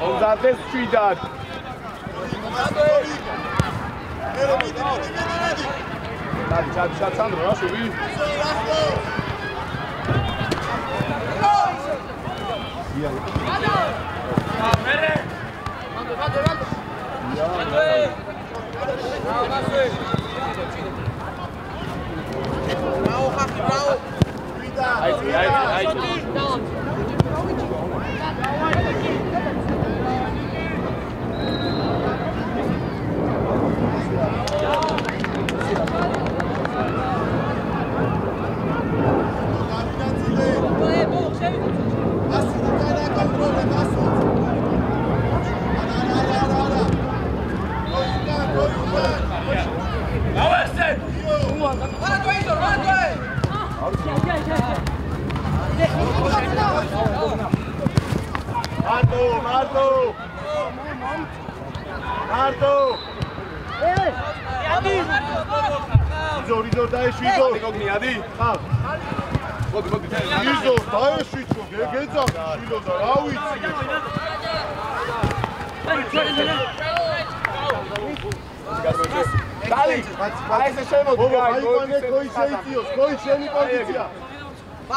Monzartes Ciudad. Dai, Sandro, no? Subì. Marto! Rizor daești, Rizor! Rizor, daești, gheța, Rizor, dar auiți! Dali, hai să șemă, Bobo, hai pane koji šeitios, koji šemi pozicija!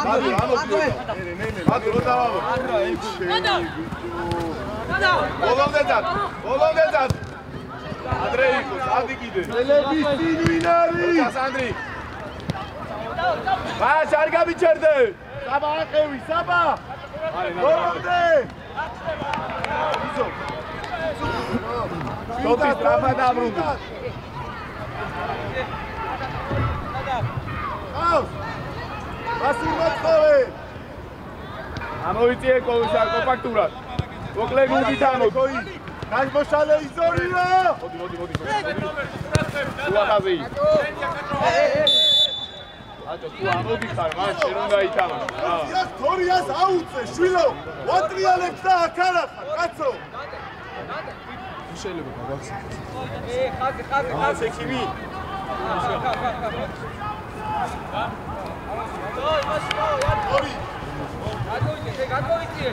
Dali, ano, Matu, nu davamo! Volom dezat! Andreicos, adik ide! Televizii vinari! Uças, Andrei! Baş, arka biçerde! Sabah akıvi, sabah! Volom de! Rizor! Topi strafa da brundu! Auz! Vasil Matxove! Amoviție compactura! Ocle gunditano! Nașmoșale Izorina! Modi! Tu ahazei! Ajo, tu amodixar, man, șerun da itama! Torias auțe, șuilo! Oatrialeks da akaraxa, კაცო! Tu შეიძლება გავახსენე. ხაზე ქიმი! ორი! გადმოვიწიე!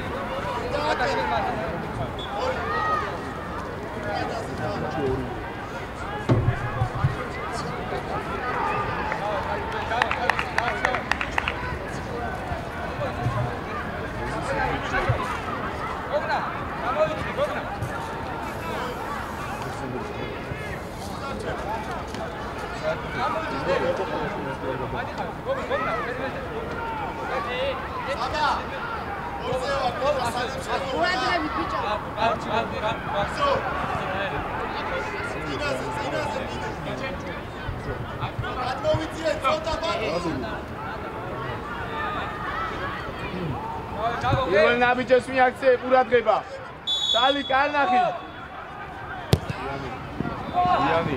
პირველ ნაბიჯებს მიაქცია ყურადღება. დალი კარნახი. იანი.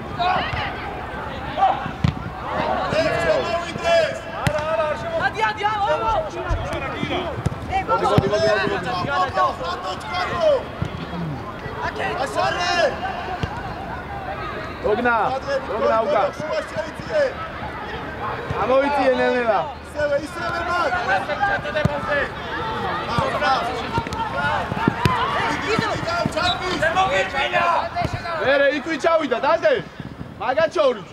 Ogna uka. Amoitie nela. ისევე მაგ. ვერე იქვე ჩავიდა, დადე. მაგაჩორი.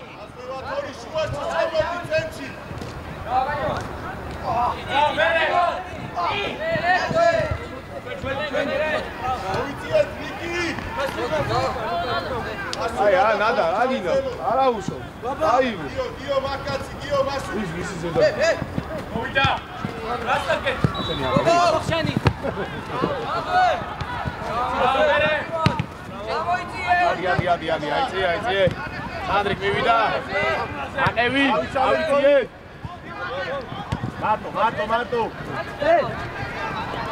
ათორი შუაში ჩავდი ცენტრში. აი, ნადა, აგინო. არა უშო. აი. გიო მაკაცი, გიო მასუ. ის ზედა. მოვიდა. რასაკეთ? შენი. ადი, აიწე. ანდრიკ მივიდა. აყევი, ავიწიე. მარტო.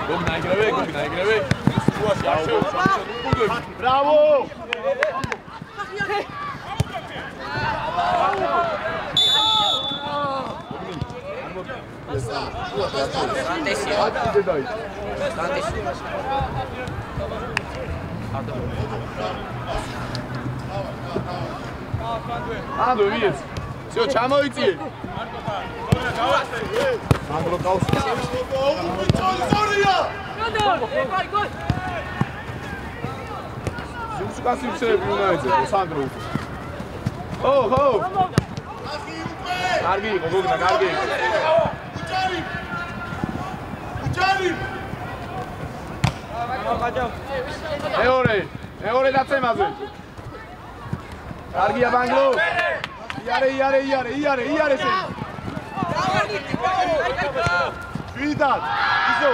გოგნა იგრევე. სუაში არჩევ. ბრავო! ანდრო ვიეს. всё, ჩამოიწიე. ანდრო ყავს. ზორია! სულსკასი ვსები უნდა ეძებო, სანდრო. ხო. ახი უკვე! კარგი იყო, გოგნა, კარგი იყო. უჯარი! მეორე დაცემაზე. კარგია ბანგლო. იარე შენ. შვიდად! ისო!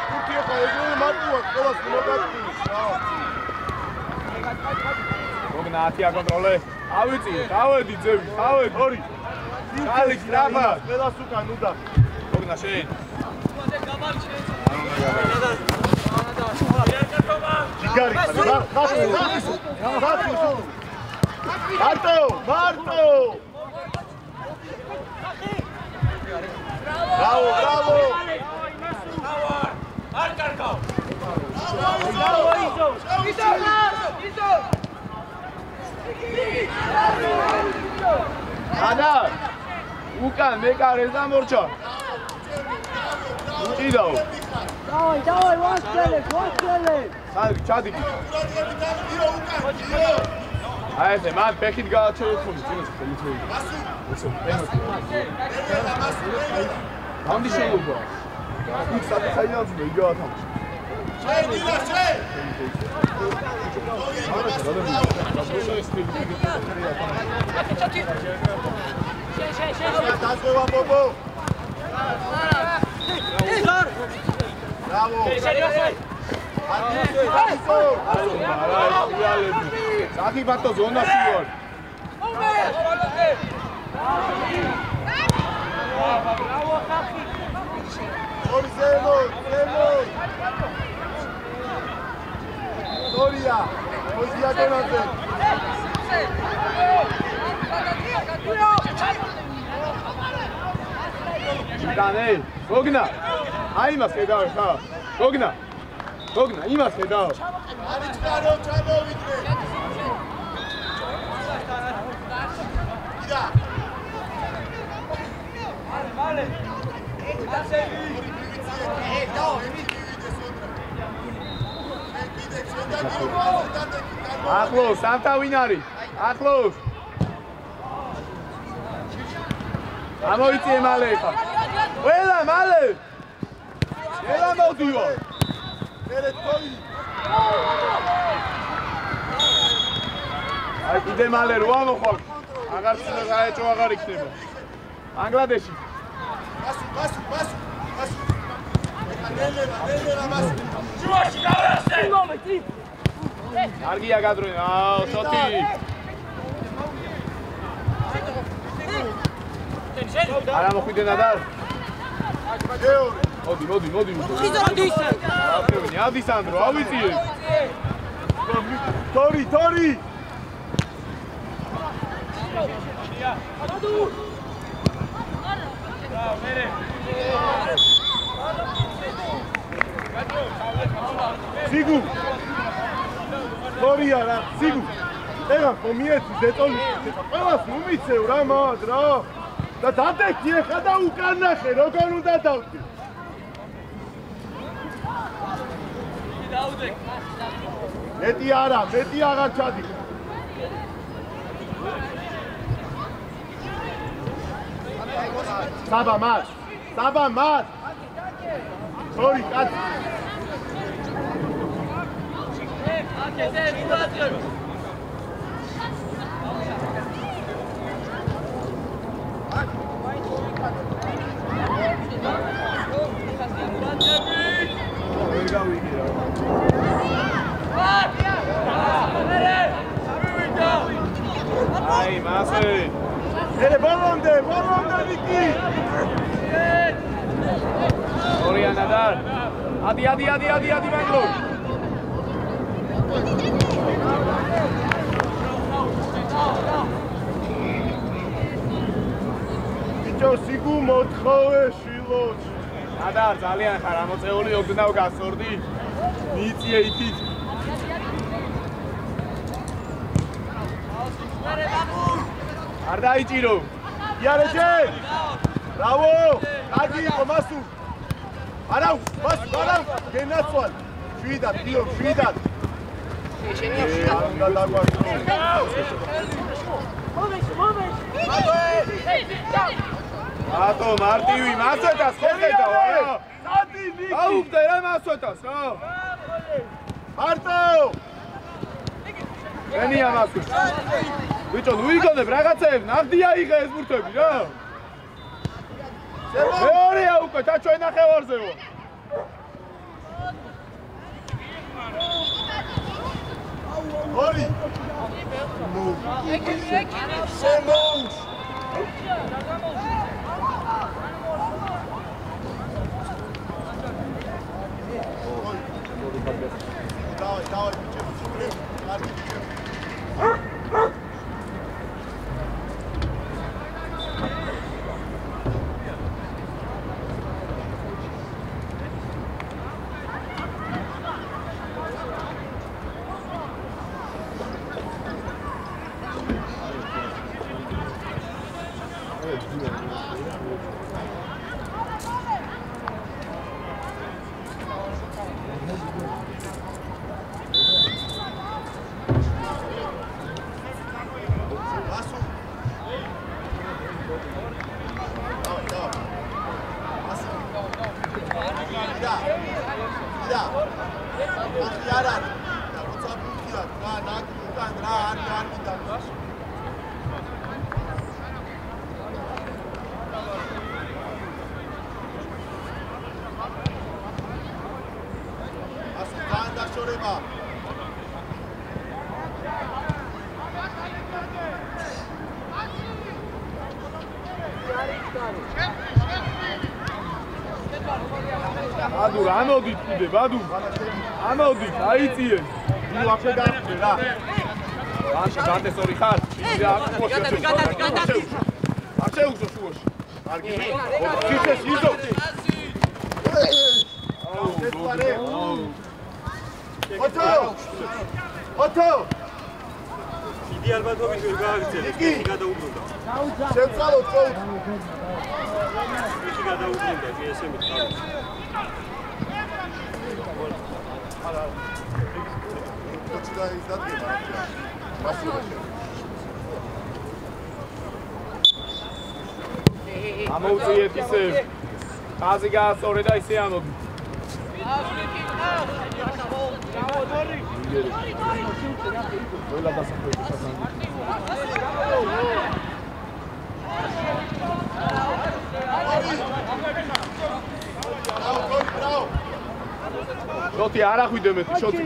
თურქია ხა ეგრევე მარტივად ყველას მოგაწყვეტს რა. გოგნა 10 აკონტროლე. ავიწიე, დავედი ძევი, ორი. კალი ტრაფა, ყველას უკან უნდა. გოგნა შენ. ჯიგარი ხარ, მარტო! ბრავო! არ კარგავ! ადა! უკან მეკარეს და მორჩა. უკიდაო. დავაი, ვასწელე. ჩადიგი. აი ესე, მან ფეხით გააჩერებული, წინას ხელით. მასუ. ამდი შეიძლება. იქ საფაინალზე იგივე თამაში. დაწევა ბობო. ბრავო. Saki bato zona sior. Soria, podia donante. Dane, Gogna. Ai mas kedao kha. Gogna, imas kedao. Ani charo chamovidre. Ida. Vale. Ახლოს, სამთავინარი. ახლოს. ამოიწიე მალე ხა. ყველა მალე. ელა მოდიო. მერე თოი. აი კიდე მალე რო ამოხვალ. აღარ წაეჭო აღარ იქნება. ბანგლადეში. Pasu. კარგია გადროენ. აუ, შოტი. არა მოხვიდე ნადარ. მოდი. ადი სანდრო, ავიწიე. თორი. Sigu. Თორია რა, სიგუ. ეხა კომიეთი ზეტონი. ყველას მომიცევ რა მად რა. და დადექი ეხა და უკან ნახე, როგორ უნდა დავდი. მეტი აღარ ჩადი. საბა მას. თორი კაცი. აი, მასე. ელე ბოლონდე ვიკი. ორია ნადარ. ადი მანგლო. ბიჭო სიგუ მოთხოვე შილოჩ. ნადარ ძალიან ხარ ამოწეული ოდნავ გასორდი. მიწიე იქით. არ დაიჭირო. იარეჯე. ბრავო. კარგი იყო მასუ. არა, გენაცვალ. შვიდად. უნდა დაგვაქვს. ატო მარტივი მასვეთას ხოხედავ რა. სადი ვიკი. აუგდე რა მასვეთას რა. მარტო. ენია მასვე. ბიჭო, ნუ იგონებ რაღაცეებს, ნახდი აიღე ეს ბურთები რა. მეორეა უკვე, ჩაჩვენ ნახევარზეო. ორი. შემოუჩ. დავай ბიჭო. კარგი ბიჭო. ბადუ რა მოდით კიდე ბადუ ამოდით აიწიე ნუ ახლა დახვდე რა ვაშა გატესორი ხარ აშეუგზო შუაში კარგი ქიშეს იზო ოტო დიდი ალბათობით ვერ გააგრძელე იგი გადაუბრუნდა შეცვალო წოუ იგი გადაუბრუნდა კი ესე მითხარ ამოუწიეთ ისე ხაზი გაასწორე და ისე ამოდი ყველა დასახვევი სასანგი Bravo, bravo. შოთი არ ახვიდე მეტი, შოთი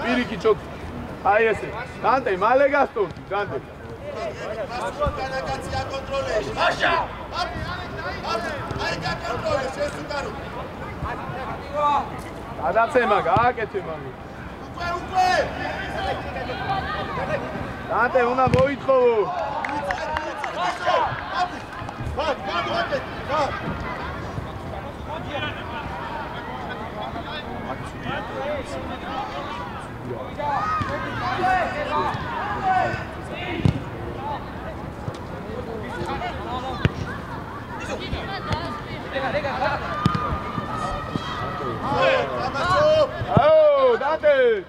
პირიქით შოთი. აი ესე. დანტე, მალე გასტონდი, დანტე. განაკაცი აკონტროლებს. მაშა! აი გაკონტროლებს ეს უკარო. გადაცემა, გააკეთე მაგ. უკვე! დანტე, უნდა მოითხოვო. Oh, Dante!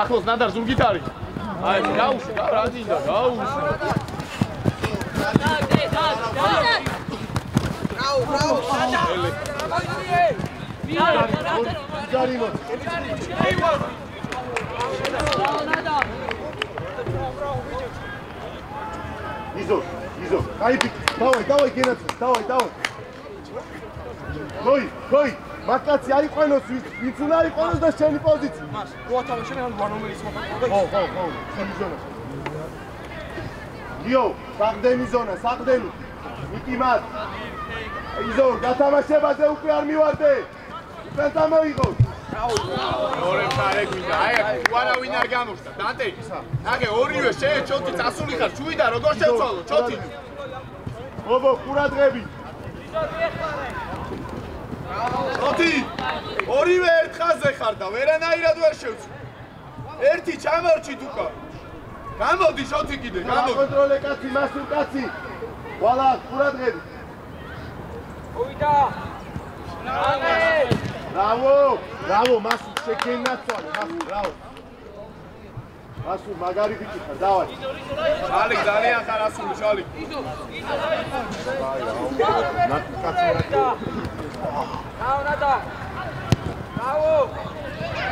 ახლოს ნადარ ზურგით არის. აი, გაუშვი, რა მინდა, გაუშვი. Izo, давай, გენაცო, давай. Გოი, მაკაცი არ იყვენოს, ვინც უნდა იყვენოს და შენი პოზიცია. გოათავე შენ ან რომელი სხვა. ხო, შენი ზონა. იო, საყდენი ზონა, საყდენი. ნიკი მათ. იზო, გათამაშებაზე უკვე არ მივარდე. უკვე დამოიღო. ორე ფარე გვინდა, აი, უარავინ არ გამოხდა, დანტე. ნაგე ორივე შეეჩოთი წასული ხარ, ჩუიდა როგორ შევცვალო, ჩოთი. ბობო, ყურადღები. ჩოთი, ორივე ერთ ხაზზე ხარ და ვერანაირად ვერ შევცვლი. ერთი ჩამორჩით უკა. გამოდი შოთი კიდე, გამოდი. კონტროლე კაცი, მასურ კაცი. ვალა, ყურადღები. უიდა. Bravo, მასურ შეგენაცვალე, მასურ, ბრავო. მასურ მაგარი ბიჭი ხარ, დავაი. ჩალი ძალიან ხარასული, ჩალი. ნადა. ბრავო.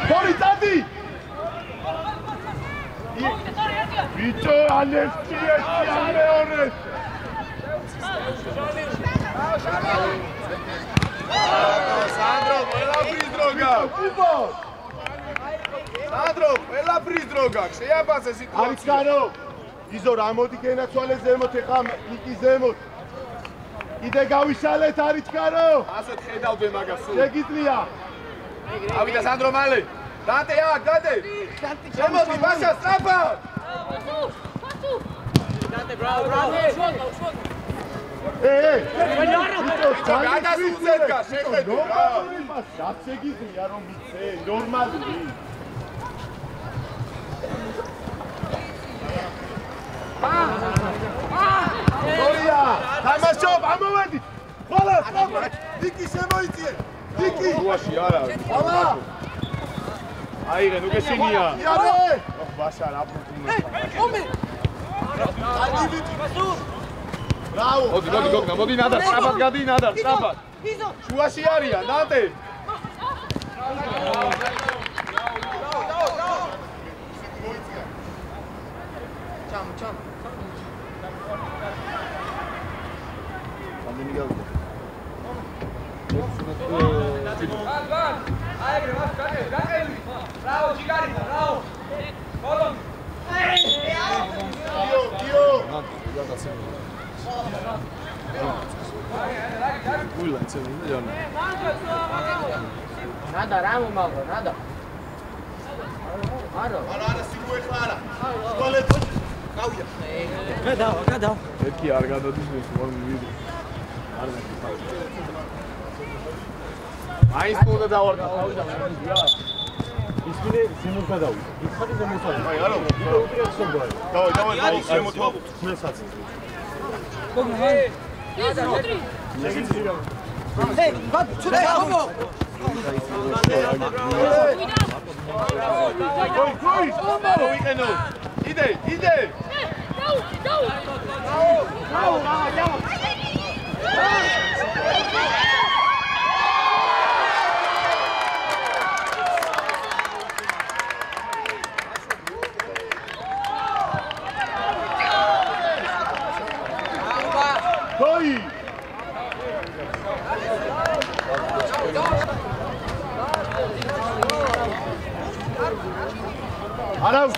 გორი წადი. ბიჭო, ალექსია, მეორე. Sandro, ყველაფრის დრო გაქვს. Sandro, ყველაფრის დრო გაქვს. შეაბასე სიტუაცია. არის გარო. იზო რა მოდი გენაცვალე ზემოთ ეხა ნიკი ზემოთ. კიდე გავიშალეთ არის გარო. ასეთ ხედავდე მაგას სულ. შეგიძლია. ავიდა Sandro მალე. დანტე აქ, დანტე. შემოდი ბაშა სწრაფად. დანტე, ბრავო. გადასულზედ გას, შეხედე რა. რაც შეგიძლია რომ მიცე, ნორმალური. გორია, თამაშობ, ამოვედი. ხოლო, დიკი შემოიწიე. დიკი. უაში არა. ხოლო. აიღე, ნუ გესინია. იარე. ბაშა რა ფუტუნე. ომი. აი ბიჭი. Bravo! მოდი ნადარ, სწრაფად გადი ნადარ, სწრაფად. შუაში არიან, დანტე. ჩამ. რამდენი გავიდა? აიგრე, მას გაყელი. ბრავო, ჯიგარი, ბრავო. ბოლონ. დიო. Nada, ramo magro, nada. არა, სიგუე ხარა. სკოლეთო. გავია. გადავა. ეთქი არ გადადის ეს ვარ ვიდეო. არ მეკითხა. აი სკოლა დავარდა, თავიდან რა. ისინი ზემოთ გადავიდა. იქხარი ზემოთ არის. აი არა. დავай, ზემოთ ვაბუთ. ხმელსაც. Hey, what? Today, Homo. Goi. მოიყენო. იდე. Goi. Marav.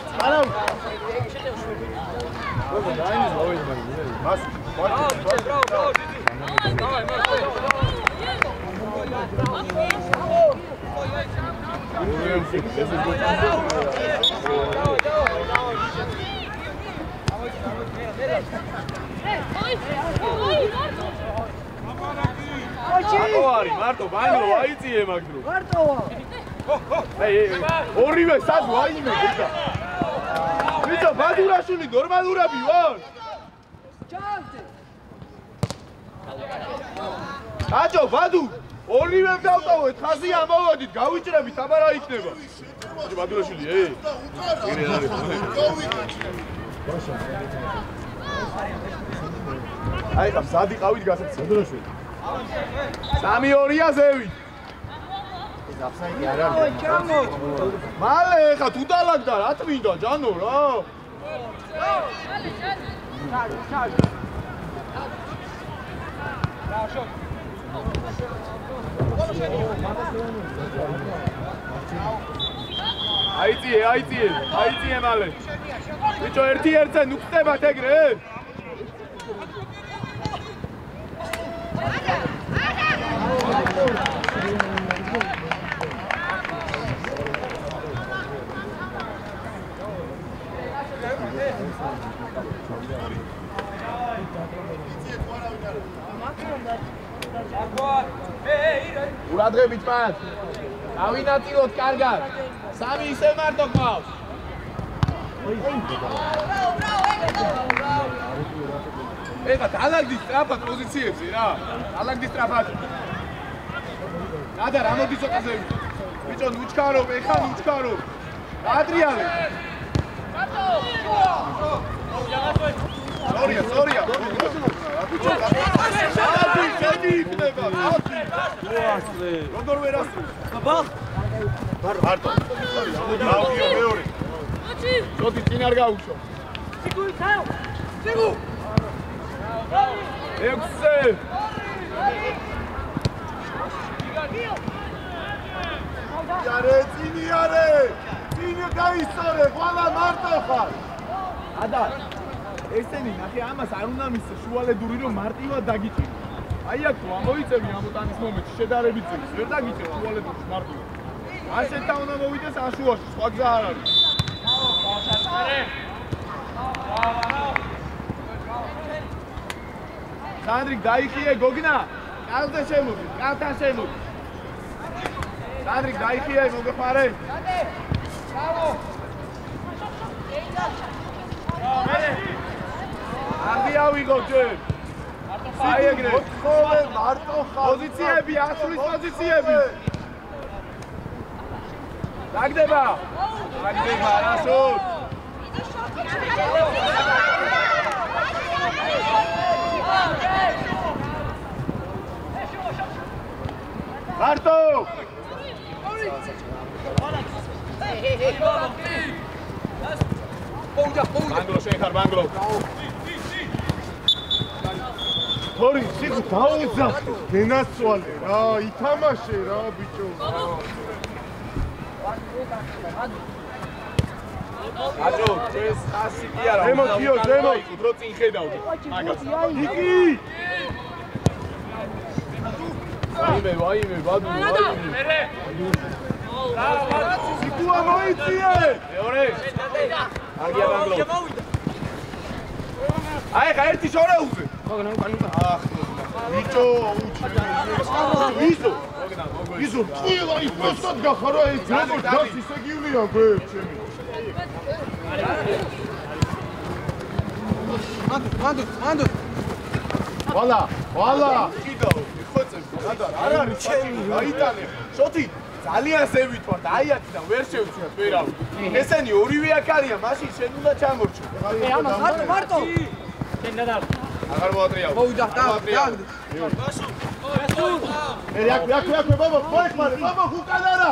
Marto, ბანგლო აიწიე მაგდრო. მარტოა. ორივე სადო აიმე გიგა. ვიძო ბადურაშვილი ნორმალურები ვარ? ჩავდე. აჯო ბადუ, ორივე დავტოვეთ, ხაზი ამოვოდით, გავიჭრებით, აბარა იქნება. აჯო ბადურაშვილი, იგრე არის. აი ხა სადი ყავით გასაცი ბადურაშვილი. 3-2-ია ზევით. აფსაიდი არ არის. მალე ხა თუ დალაგდა რა თმინდა ჯანო რა. აიწიე მალე. ბიჭო ერთი ერთზე ნუ ხდებათ ეგრე? ურადღებით მათ. დავინაწილოთ კარგად. 3 ისე მარტო ყავს. ეხა დალაგდი სტრაფად პოზიციებზე რა. დალაგდი სტრაფად. გადა რა მოდი ცოტაზე. ბიჭო ნუჩქარო, ეხა ნუჩქარო. ადრიალე. სორია. ბიჭო შედი იქნება. როგორ ვერ ასწრებს? ბაბა. მარტო. დავიო მეორე. შოდი წინ არ გაუშვო. სიგუ. ექვსე. წინი გაისწორე, ყველა მარტო ხარ. ადა ესენი ნახე ამას არ უნდა მისცე შუალედური რომ მარტივად დაგიჭირო. აი აქ თუ ამოიწევი ამოტანის მომენტში შედარებით წინს, ვერ დაგიჭირ შუალედურში მარტივად. ასეთა უნდა მოვიდეს აშუაში, სხვა გზა არ არის. სანდრიკ დაიხიე გოგნა, კალზე შემოდი, კალთან შემოდი. სანდრიკ დაიხიე მოგეხარე. ბრავო. აღია ვიღო ჯერ. აი ეგრე. მოთხოვე მარტო ხარ. პოზიციები, ასulis პოზიციები. დაგდება. რასულ. მარტო. ბანგლო შეხარ ბანგლო. თორი სიგუ დაუძახე, გენასწვალე რა, ითამაშე რა ბიჭო. აჯო, ეს ხასი კი არა. ზემოთიო, დრო წინ ხედავდი. მაგას. იგი. ვაიმე, ბადუ, ვაიმე. სიგუა მოიწიე. მეორე. აგია ბანგლო. აი ხა ერთი შორეულზე. ბიჭო, ისო, კი, პროსტად გახარო ეს როგორ დას ისე გივლია გვე ჩემი. მანდ. ვალა. კიდო, ხოცებ, არ არის ჩემი, აიტანე. შოთი ძალიან ზევით ვარ და აი აქედან ვერ შევცვლათ ვერავი. ესენი ორივე აქ არიან, მაშინ შენ უნდა ჩამორჩო. ამას მარტო. შენ და აღარ მოატრიალ. მოვიდა და. აქ ბაბა, მოიხმარე, ბაბა ხუკანარა.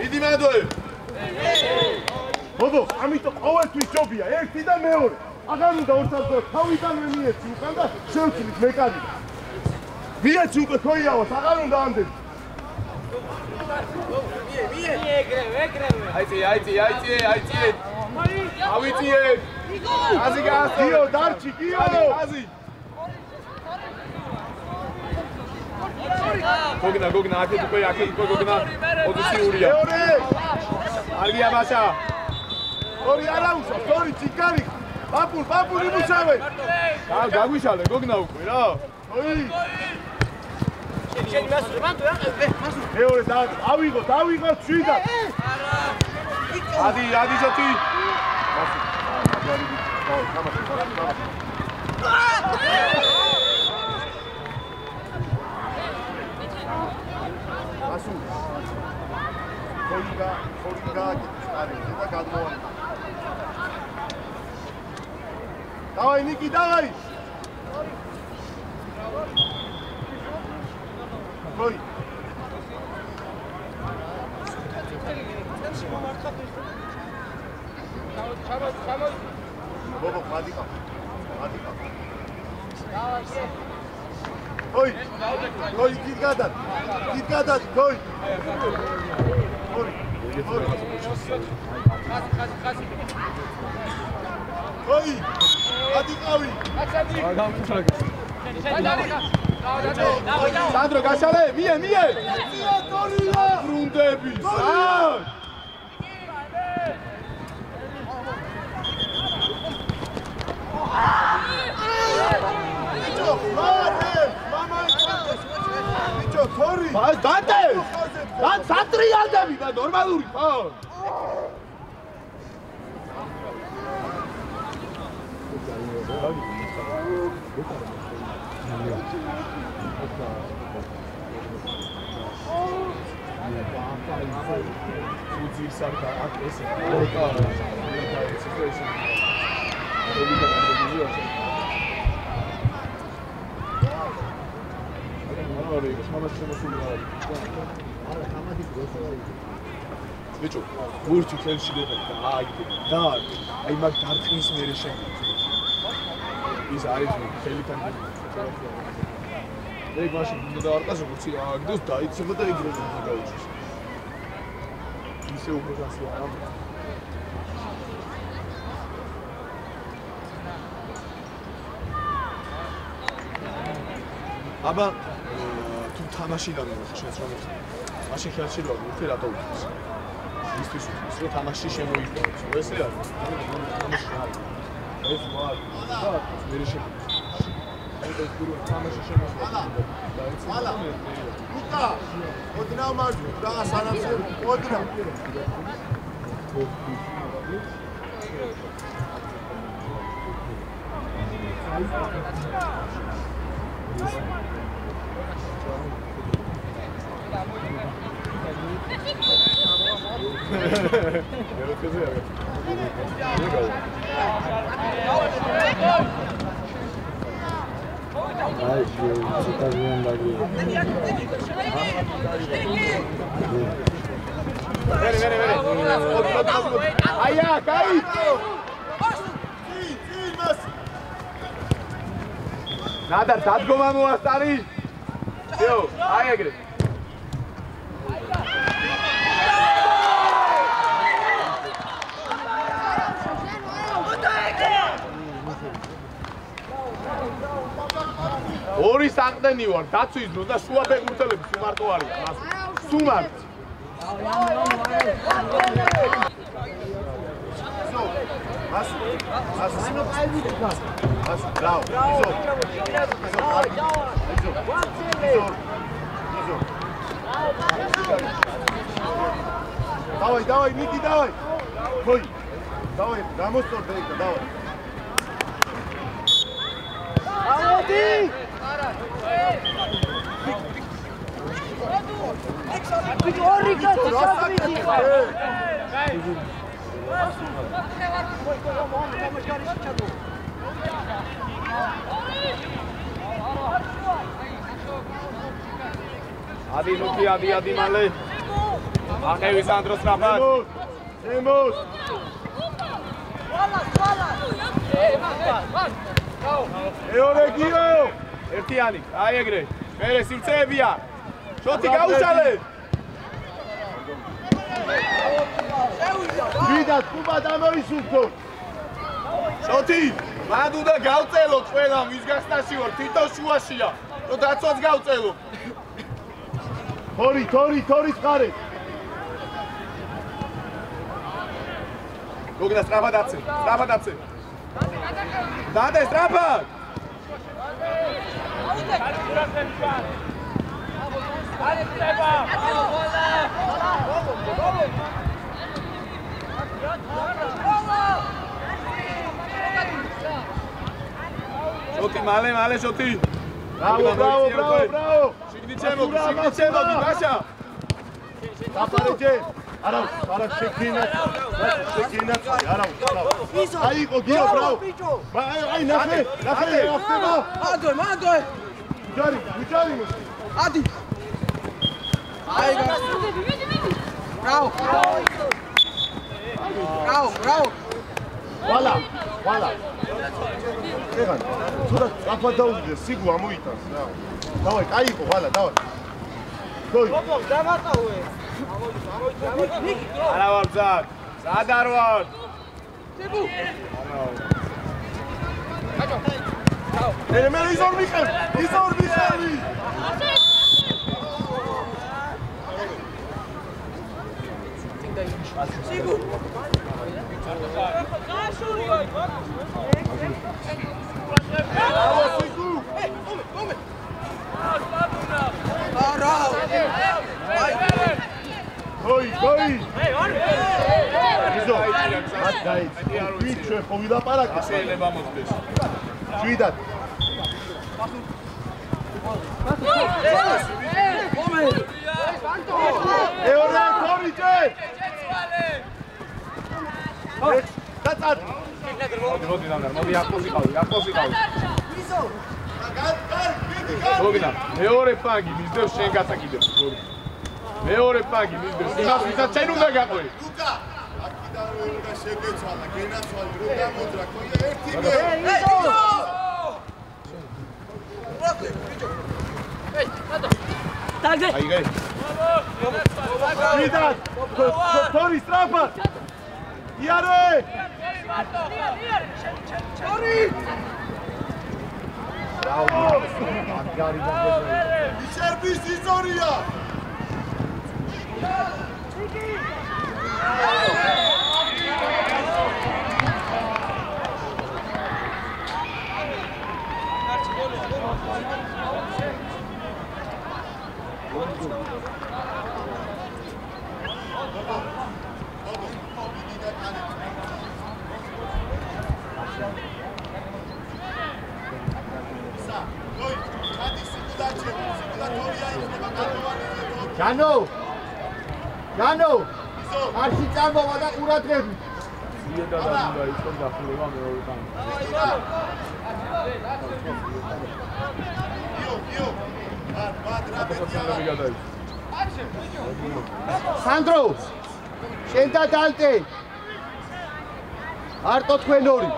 იდი მადოე. ბაბა, ამიტომ ყოველთვის ჯობია, ერთი და მეორე. აღარ უნდა ორსაბძო, თავიდანვე მიეცი უკან და შევცვლით მეკარი. მიეცი უკვე თოიავას, აღარ უნდა ამდენ. ავიწიე. აზი გასწიო, დარჩი, კიო. აზი. გოგნა, აქეთ უკვე გოგნა. პოზიციურია. არგია ბაშა. ორი არა უშავს, ორი ციკარი. პაპულ იმუშავე. გაგვიშალე გოგნა უკვე რა. ოი. შენ მას რვანტო რა? მეორე დავიღოთ 7-და. ადი შოთი. ასუ. ხორინგა, არის და გადმოვანი. დავაი ნიკი, დავაი. Koi. Bobo, madika. Koi, git gadat, koi. Koi, adikavi. Sandro, gashale, mie! Fruntebi, Bicho, burçu kelşi de dar. Ay mag dartnis mere şekilde. Biz arayız kellikan. Ey başı bunda da arkadaşı burçu agdos da içinde de gidiyor galiba. İse operasyon ama. Aba tu თამაშიდან შენს რომ მაშინ ხელში რო ვიფერ რატო უწევს ისთვის რომ თამაში შემოიდგინოს ესე არის თამაში არის ეს ვარ და მე შეგვიძლია ეს გურუ თამაში შემოიდგინოს და ეს ლუკა ოდნა მარჯვ და სანამს ოდნა Aia, cai! Nada, dadgoma moastari. Yo, ai agre. ორი საყდენი ვარ, დაცვის დრო და შუა ფეხბურთელები სუმარტო არის. სუმარტ. Давай, Ники, давай. Кой. Давай, дамостор дейка, давай. Аоди! Орика, часовики. Ади Нуки, ади мале. აღევის ანდროს ნაბად. ემოს. ეორეგიო. ერთიანი. აი ეგრე. მერე სივცეებია. შოთი გაუშალე. ვიდათ კუბა დამოისურთო. შოთი, მან უნდა გავწელოთ ყველამ ვის გასტაში ვარ, თვითონ შუაშია. თუ დაცვაც გავწელო. თორის ხარე. გოგნა სწრაფად აცე. დადე სწრაფად. შოთი მალე შოთი. ბრავო. შიგნით შემოდი, ბაშა. დაფარეჯე. არა შეკინათ. არა. აიყო გიო ბრავო. აი ნახე, ახტება. მანდოე. ვიჯარი. ადი. აი ბრავო. ვალა. ეგან. თუნდაც აფად დაუძე, სიგუ ამოიტანს რა. დავაი, კაიყო, ვალა, დავაი. გოი. დამატავე. არა ვარ ძად. სად არ ვარ? სიგუ. მე იზორ მიხევი. სიგუ. Come. Goi. Izo. Dai. Piče, povida paraka. შეიძლება მოხდეს. Შვიდად. ეორე თორიჯე. დაწად. მოდი ახლოს იყავი. იზო. გოგნა, მეორე პაგი მისდევს შენ გასაკიდებს. მეორე პაგი მისდევს. იმას ვისაც შენ უნდა გაყვე. ლუკა, აქედან რო უნდა შეგეცვალა, გენაცვალე, რო დამოძრა, ქონდა ერთი მე. აიგე. ვიდათ. თორი სწრაფად. იარე. თორი. ისერბის ისტორია. Jano! Arsi წამოვა და ყურადღებით. იედა და უნდა იყოს დახურება მეორე ტანი. იო. სანდრო! შენ და დალტე. არტო თქვენ ორი.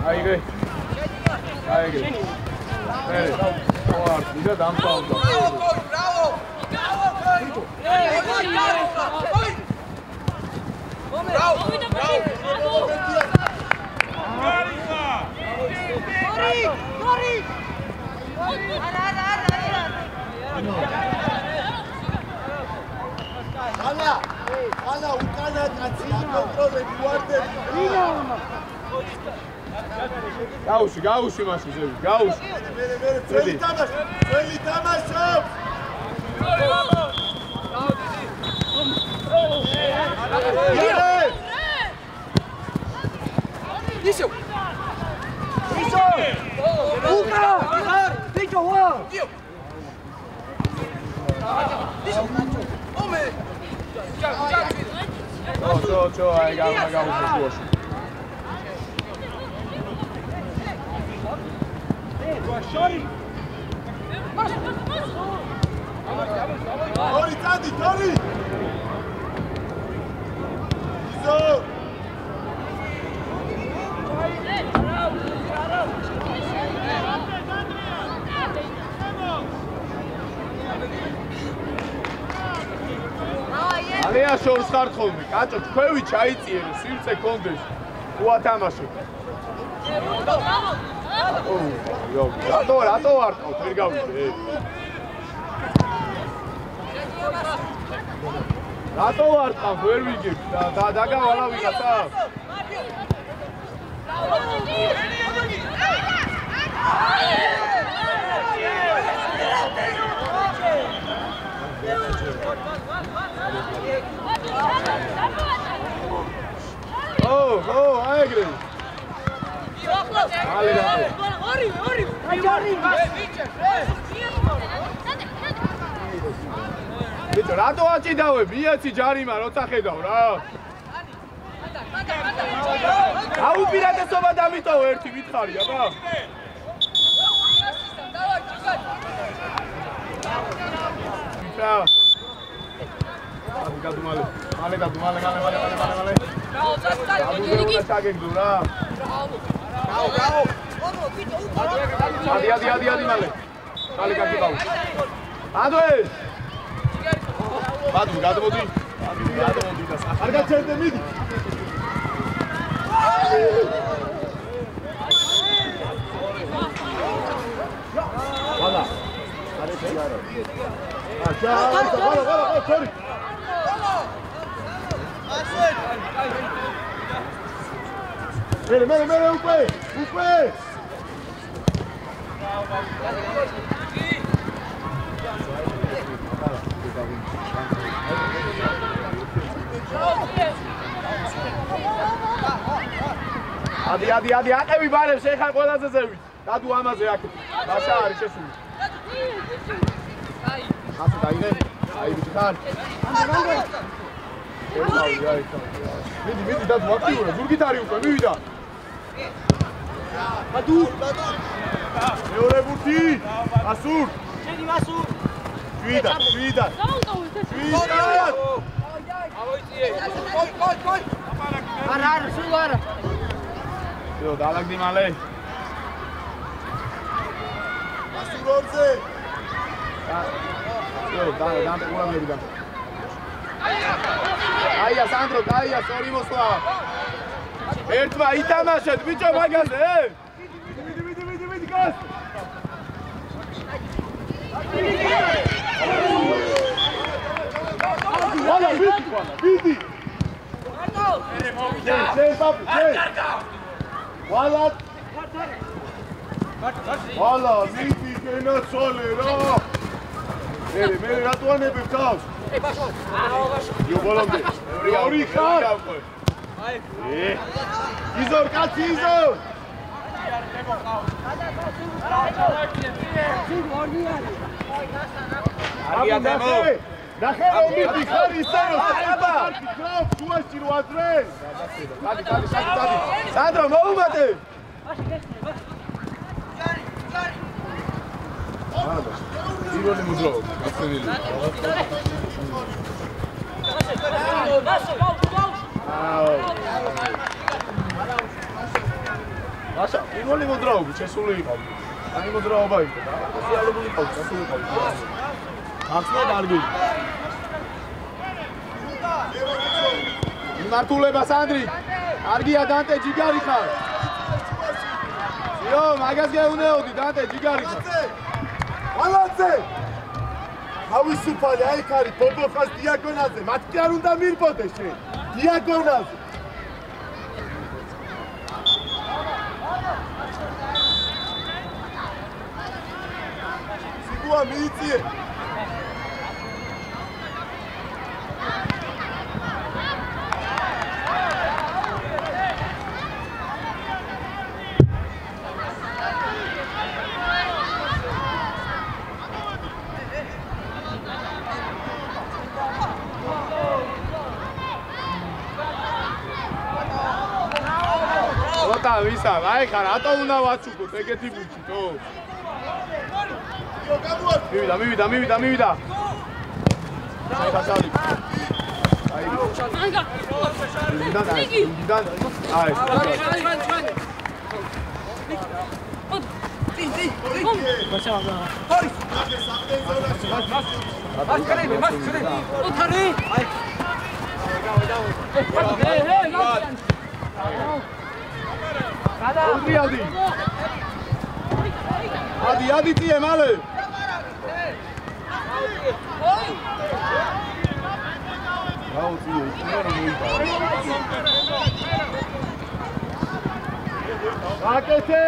აიგე. ვიდა დამწავდა. Bravo! Ana, ukana კაცი აკონტროლებ უარდები. გაუში მასე ზევი, გაუში. მე ძველი თამაშობ. ალეა შორს ხარ ხოლმე, კაცო, თქვევი ჩაიწიერე, სივცე კონდეს. თუ ათამაშო. რატო ვარყავთ, ვერ გავიგე. რატო ვარყავთ, ვერ ვიგებ და დაგავალა ვიღაცა. აიგრე. ბიჭო, რატო აჭიდავებ? იაცი ჯარიმა როცა ხედავ რა. აუპირატესობა დამიტოვო ერთი მითხარი, აბა. გადუმალე. მალე. ჩაგეგდო რა. ბრავო. ადი მალე. მალე გაგიბავ. ადვე. ბადუ გადმოდი. გადმოდი და კარგად ჩერდე მიდი. ვალა. არის იარო. ვალა, სორი. მერე უკვე. ადი, აკევი ბარებს, ეხა ყველაზე ზევით. დადუ ამაზე აქ. ბაშა არის შესული. ასე დაიგე. აი ვიხარ. მიდი დადუ აქტიურა, ზურგით არის უკვე, მივიდა. დადუ. მეორე ბურთი. ასურ. შედი მასურ. შვიდა. ავოიციე. კოი. არა, სულ არა. Yo, dalagdi male. Asurorze. Yo, dante pura meridan. Aia, Sandro, aia, sorry mosla. Ertva itamashet, bicho magaze. Vidi, gas. Wala, vidi. Hey, papi, hey. Ვალა, მიდი გენაცვალე რა. მე რატო ანებებ თავს? ბაშო. იო ბოლომდე. ორი ხარ. იზორ კაცი იზორ. აგია დემო. ნახე რომ მიდი ხარ ისე რომ აბა. გრაფ შუაში რო აზრენ. დადი. სანდრო მოუმატე. ირონი მუდრო, გასწრებული. მაშა, ირონი მუდრო, შესული იყო. აი მუდროობა იყო და სიალებული იყო, შესული იყო. ახლა დარგი. მართულება სანდრი. კარგია დანტე ჯიგარი ხარ. იო, მაგას გეუნეოდი დანტე ჯიგარი ხარ. ვალაძე. თავისუფალი აი ხარი ბობოხას დიაგონაზე, მათ კი არ უნდა მირბოდეს შენ. დიაგონაზე. სიგუა მიიწიე. ვისამ, აი ხა რატო უნდა ვაჩუქოთ ეგეთი ბუჩი, თო? მივიდა. საერთაშალი. აი. აი. ადი ტიე მალე. აკეთე.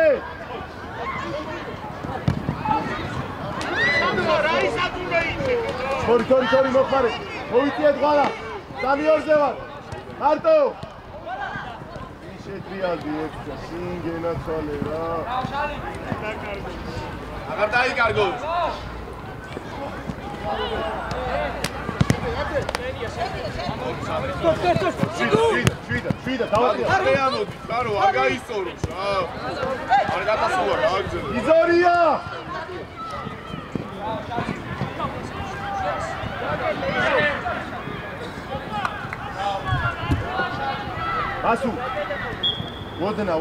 თორი მოხარე. მოიწიეთ ყალა. სამიორზე ვარ. მარტო. შეტრიალდი ექცა სინგენაცვალე რა. აღარ დაიკარგო. შვიდა დავაყია. არ ამოდი, კარო, არ გაისწოროს რა. არ გადასულა რა აგზელო. იზორია. ასუ. ვოდნა.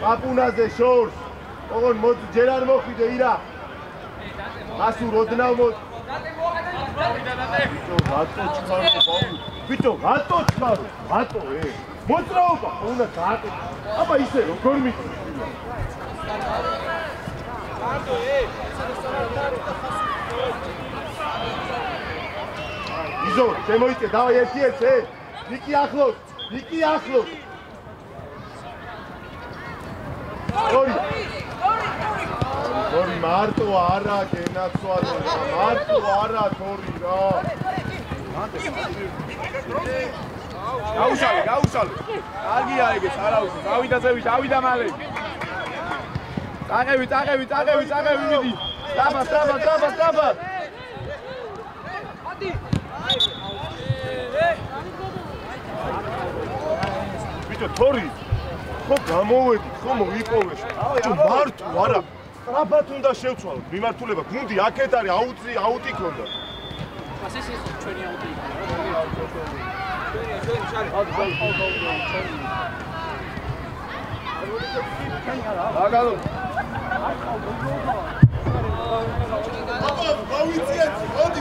პაპუნაზე შორს. ოღონ მოდი ჯერ არ მოხვიდე ირა. ასუ როდნავ მოდი. ბიჭო, რატო ჩქარო? რატო მოწრაობა უნდა გააკეთო. აბა ისე როგორ მიწევს? რატო იზო, შემოიწე, დავაი ერთი. ნიკი ახლოს. თორი მარტო არა გენაცვალე რა. მარტო არა თორი რა. გაუშალე. კარგია ეგეც, არა უშო. გავიდა მალე. წაყევი, მიდი. სტრაფა. ბიჭო, თორი. ხო გამოვედი, ხო მოვიპოვე. ბიჭო, მარტო არა. სტრაფად უნდა შევცვალოთ. მიმართულება გუნდი აქეთ არის, აუტი ქონდა. ასეც იყო ჩვენი აუტი. აგალო.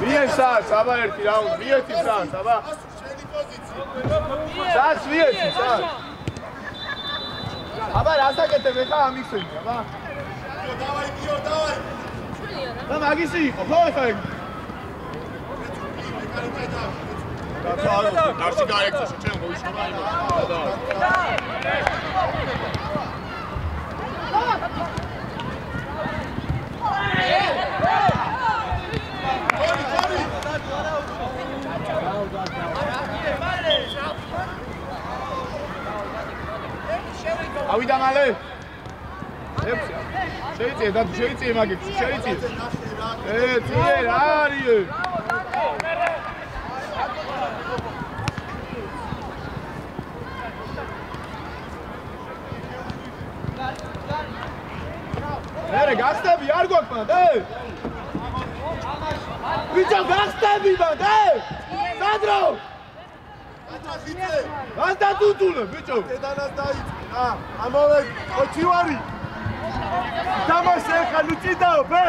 მიესა, საბა ერთი რაუნდი, მიეთი საბა. სას მიეთი. აბა რასაკეთებ ეხა ამიხსენი, აბა. დავაი. და მაგისი იყო, ხო ეხა ეგ. დარსი გაიქცა შეჩემ მოიშოვა იმას. ავიდა მალე. შეიწიე მაგებში, წიე რა არის? მერე გასტები არ გვაქვს მანდ, ბიჭო გასტები მანდ, სადრო? გას დადუდულე, ბიჭო. დედანას დაიწყე, ამოვე, ოჩი ვარი. დამასე ხა ლუჭიდაო, ბე.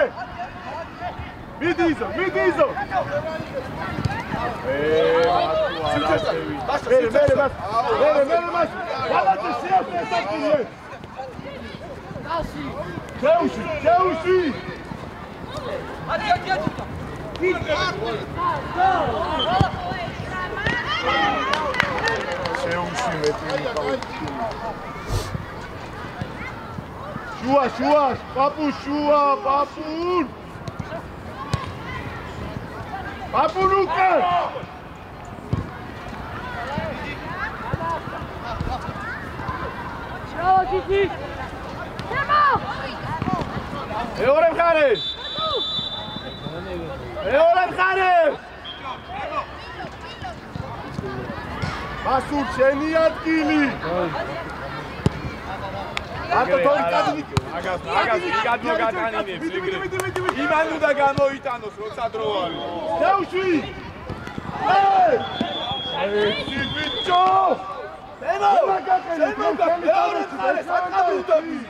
მიდი იზო. მერე მას. ვაბატე შეასწავლე. Chelsea! Hadi. Chelsea Shua, Papu. Papu Lucas! Bravo, Kiki! Eorem Kare! მასურ შენი ადგილი. ატო თორკადნი. მაგას იგადმო გატანინებს ეგრე. იმან უნდა გამოიტანოს როცა დრო არის. დევში. ბიჭო! ემო! მეორე მხარე საკადო უნდა მის.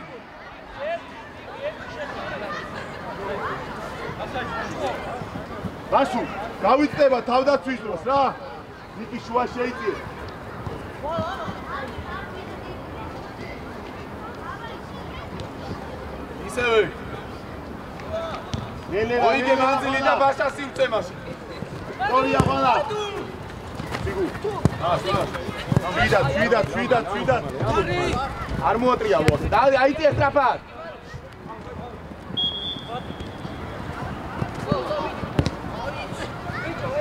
ბასუ, გავიწდება თავდაცვის დროს რა. ნიკი შუა შეიწიე. ისევე. ოიდე მანძილი და ბაშა სივრცემაში. სწორია ყველა. სიგუ. შვიდად. არ მოატრიალო. აიწი ესტრაფად.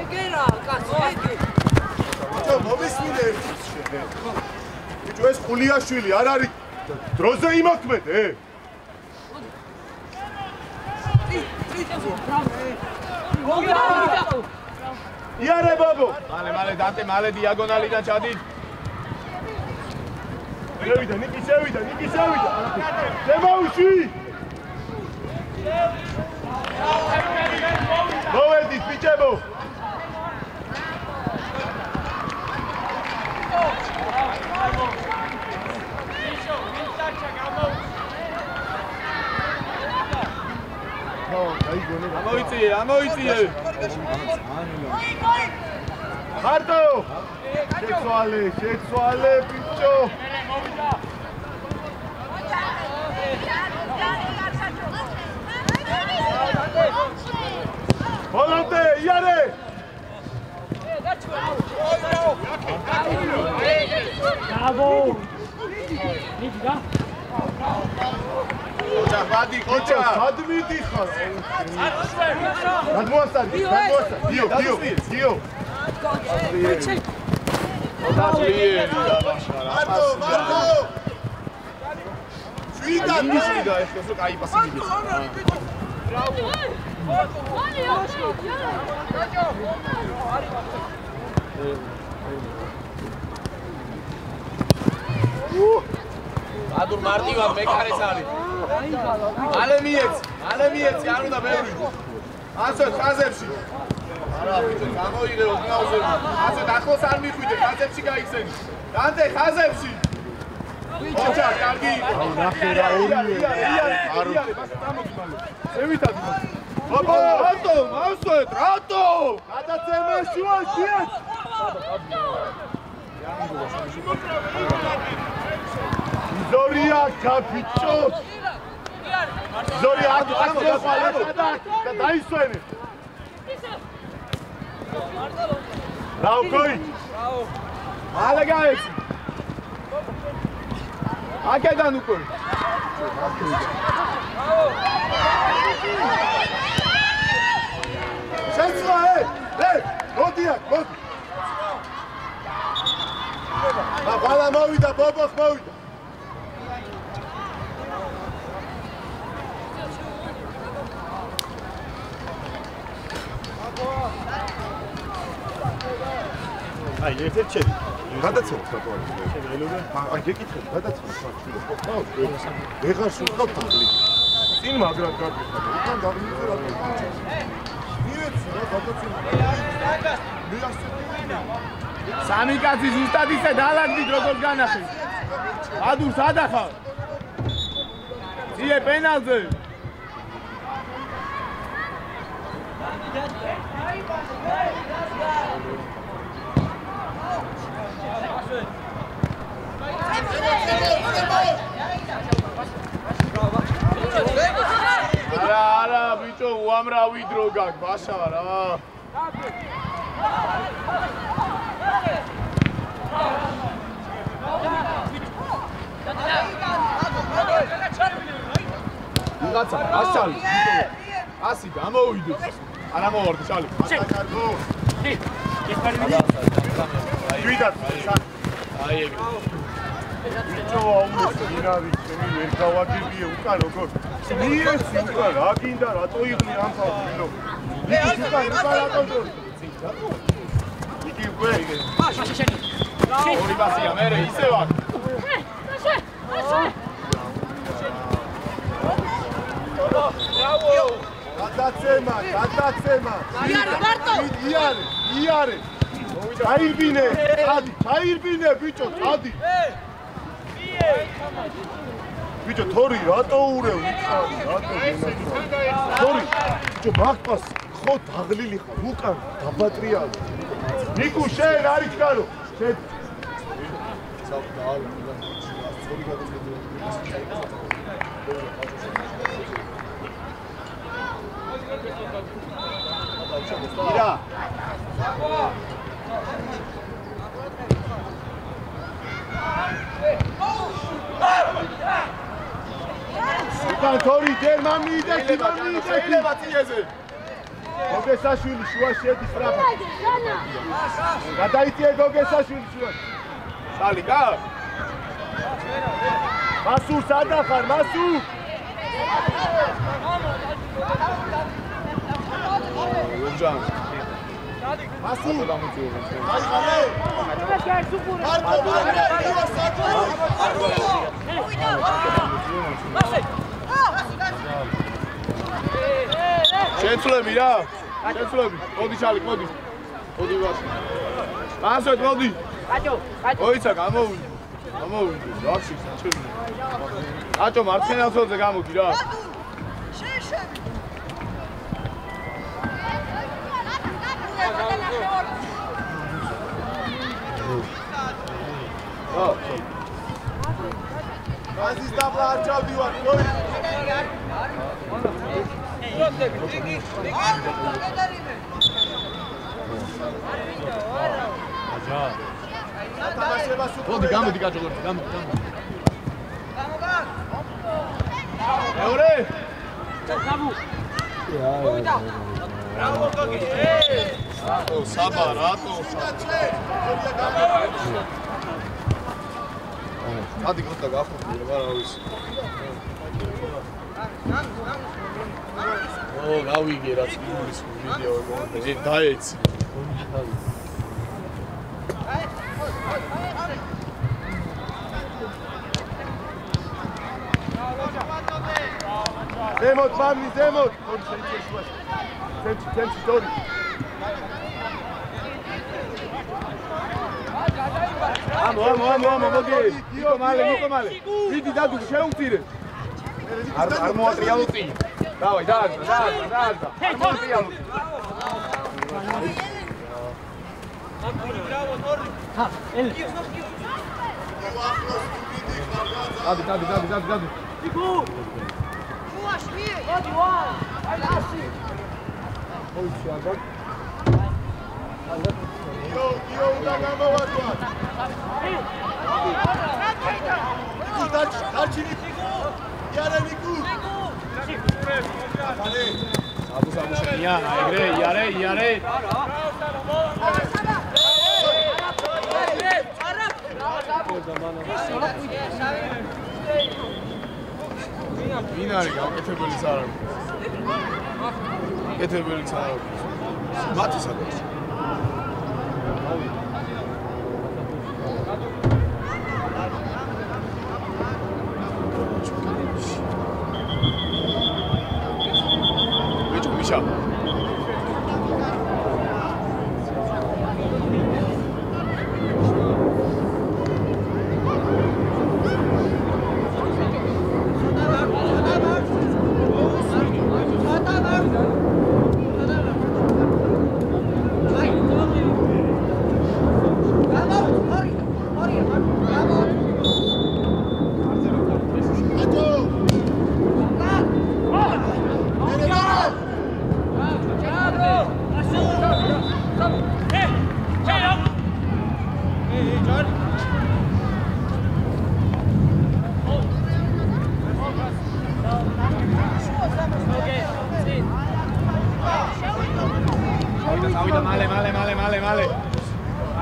ეგერა, კაცო, ეგე. ბიჭო, მომისმინე ერთი შეგე. ბიჭო, ეს ხულიაშვილი არ არის დროზე იმოქმედე. იარე ბაბო. მალე დანტე, მალე დიაგონალიდან ჩადით. შევიდა, ნიკი შევიდა. შემოუში. მოვედით ბიჭებო. ამოიწიე. ხარტო. შეცვალე ბიჭო. ბოლომდე იარე. ბრავო. ნიჭა. ხოჭა, სად მიდიხარ? გადმოასწარი. დიო. მარტო. შვიდად. ისიდა ეს ხო კაი პასი მიგეს. ადურ მარტივად მეკარეს არის. მალე მიეცი, არ უნდა ბევრი. ასე ხაზებში. არა, ბიჭო, გამოიღე ოდნავზე. ასე ახლოს არ მიხვიდე, ხაზებში გაიხსენი. დანტე ხაზებში. ოჩა, კარგი იყო. ნახე რა ორივე. ზევითად. ბაბა, რატო? გადაცემა შუაშია. ზორია კაპიჭო. ზორია და დაისვენე. რაო კოი. მალე გაეცი. აკედან უკვე. შეცვა, მოდი. ყველა მოვიდა, ბობოს მოვიდა. აი, ერთ-ერთ შედი. გადაცემოთ საკუთარ. აი, გეკითხეთ, გადაცემოთ საკუთარ. ვეღარ შევხავთ ხალი. წინ მაგრად გაკეთე. უკან დაგმიწე რა. მივეცი რა გადაცემოთ. სამი კაცი ზუსტად ისე დაალაგდით როგორც განახი. ადურ სადახავ. ძიე პენალზე. არა, ბიჭო, უამრავი დრო გაქვს, ბაშა რა. ვიღაცა, ასალი. ასი გამოვიდეთ. არა მოვარდი, შალი. კარგო. შვიდად. აი ეგ. ბიჭო, აუცილებელი ჩემი ვერ გავაგებიე უკან როგორ. მიეცი უკან, რა გინდა, რატო იღლი ამ ფავბილო. იქ უკან რატო დრო. იქ უკვე. შაშაშენი. ორი პასია მერე ისევ აქ გადაცემა იარე აირბინე აირბინე ბიჭო წადი ბიჭო თორი რატო ურევ თორი ბიჭო მაგპას ხო დაღლილი ხარ უკან დაბატრიალო ნიკუ შენ არის გარო შენ ირა უკან თორი ჯერ მამიდექი შეიძლება წიეზე გოგესაშვილი შუა შედის რაფა გადაიწიე გოგესაშვილი შუა სალი გა მასურ სადა ხარ მასურ უჯან მასურ დამოწიო აი ხალე შეცვლები რა შეცვლები მოდი ჩალი მოდი ვაში მასოთ მოდი ოიცა გამოვიდი ვაფშე საჩვენი აჭო მარცხენა ხელზე გამოდი რა მაზის დაბლა არ ჩავდივარ მოი მოდი გამოდი გაჭოლები გამოდი მეორე გამო მოვიდა ბრავო გოგი რატო საბა რატო ადი გონდა გაფრთხილე რა არის ო გავიგე რაც მის ვიდეო მე დაეცი ზემოთ მამი ზემოთ თორი შეიძლება შუაში ცენტრი თორი ამო მოდი ნიკო მალე ვიდი დადუ შეუმტირე არ მოატრიალო წინ დავაი დააგდა არ მოატრიალო ბრავო თორი ჰა ელი დადი ნიკო შუაში მოდი ვა აი ასი ოი შაგა იო უნდა გამოვაწყო დაჩი ნიკო იარე ნიკო საბუ შენია იარე ვინ არის გაკეთებელი სარაკი? გაკეთებელი სარაკი. მათი სადაც. ბიჭო მიშა.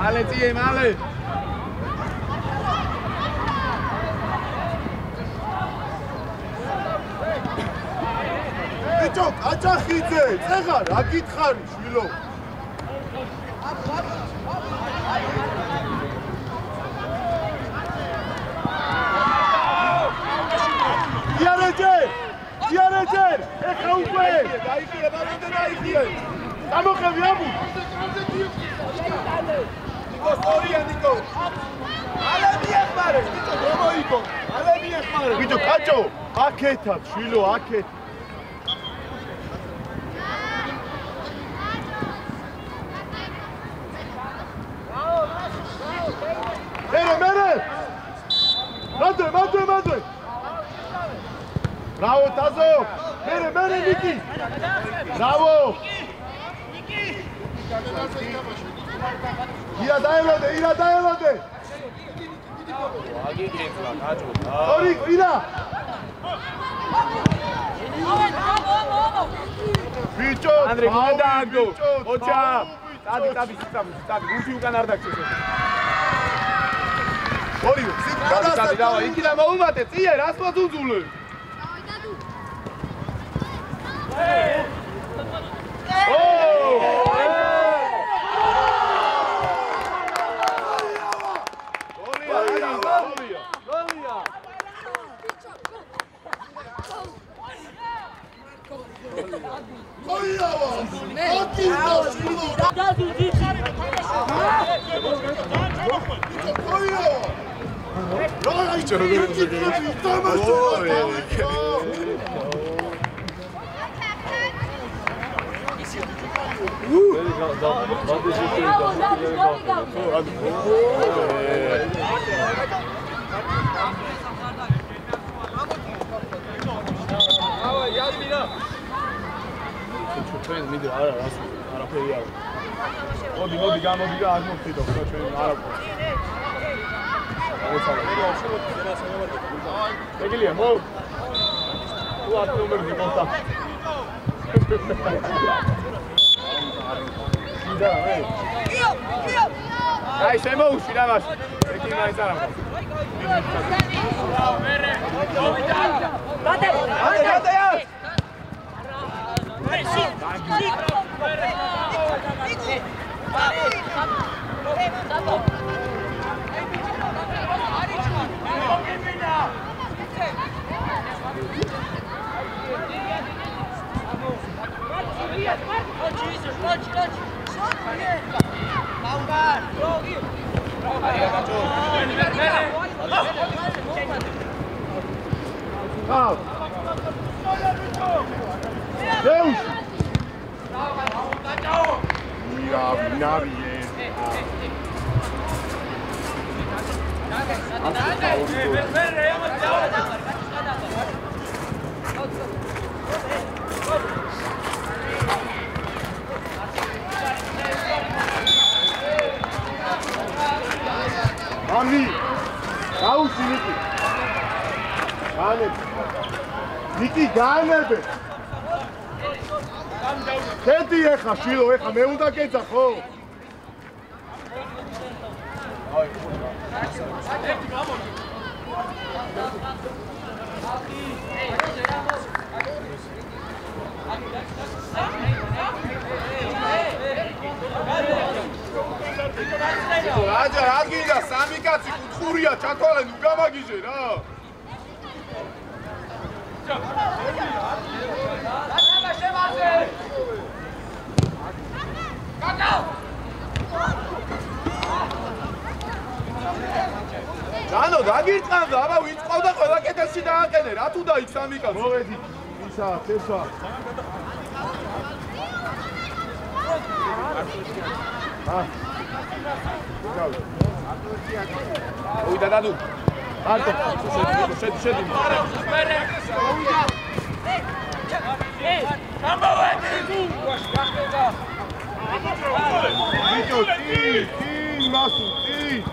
Male, tie, male. Bicho, ačaxidze, წეღარ, რა გითხარი, შვილო? აიხიე, ბალონზე დაიხიე. გამოხევი აბუ. ნიკო, სწორია ნიკო. ალე მიეხმარე, ბიჭო, გამოიგო. ალე მიეხმარე. ბიჭო, კაჭო, აქეთად, შვილო, აქეთ. მერე. მადე. Bravo, Tazo! Mere, Niki! Bravo! Ira daelode! Orico, Ira! Bicho! Andrei, guardago! Ocha! Stabi, gulfi ugan ar dakses. Orico, Stabi, davai, iki da mouvate, ție, ras modzuzule. მოდი გამოდი და არ მოვხიდო ჩვენ არ აქვს. ეგილია მო. თუ არ ნომერი კონტა. და აი. აი შემოუში რაღაც. ეკი მაინც არ აქვს. Bate! Deus! Navi. Ami, გაუში ნიკი. განებ. ნიკი განებ. Keti ეხა შილო, ეხა მე უნდა კეცა ხო? რაჯა, რა გინდა სამი კაცი კუთხურია, ჩათვალე ნუ გამაგიჟე რა. Jano, დაგირწყავდა, აბა ვიწყავდა ყველა კეთილში დააყენე, რა თუ დაიქ სამი კაცი. მოვედი, ისა, თესვა. Უიდა დადუ. არტო, შედი. გამოვედი. ვიჯო, ტი, მასუ, ტი.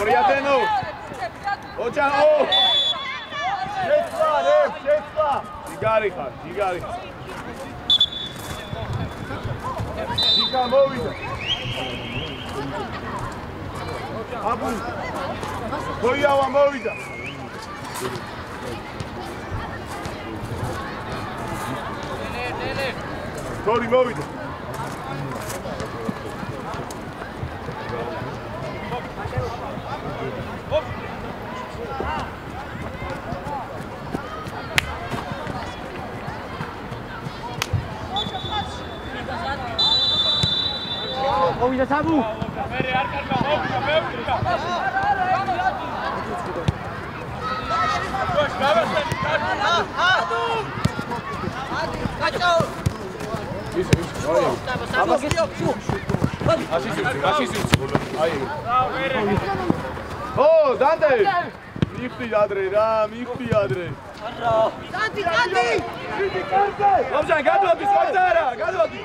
Oriateno! Ocha, oh! Šetva! Žigari. Žika movida. Abu! Pojava movida. გოლი მოვიდა. მოვიდა საბუ. მე არ კარგა, მოვიდა, მევიდა. ო, დანტე! მიხდი ადრე რა, მიხდი ადრე. დანტი, დანტი! მომჟან, გადვადი, სწორდა არა, გადვადი.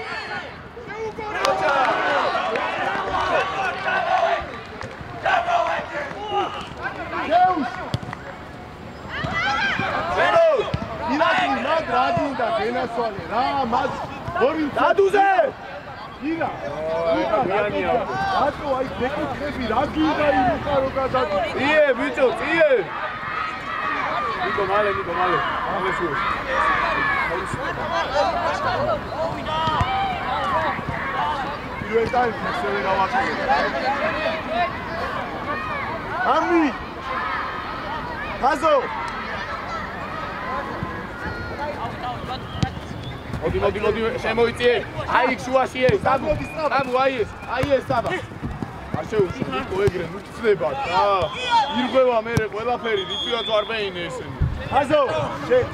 ირაკი მაგ რადინდა გენასვალე რა მას ორი დადუზე ირა მიანია ატო აი დეკუთხები რა გინდა იმისა რო გადადი ие ბიჭო ие ნიკო მალე მალე შუა პირველ ტაიმში ისევე გავაკეთე ამი გაზო მოდი შემოიწიე აი შუაშიე საბუ აი ეს საბა არ შეუშვა ნიკო ეგრე ნუ ცდება რა ირღვევა მე ყველაფერი რიწვიაც არ მეინე ესენი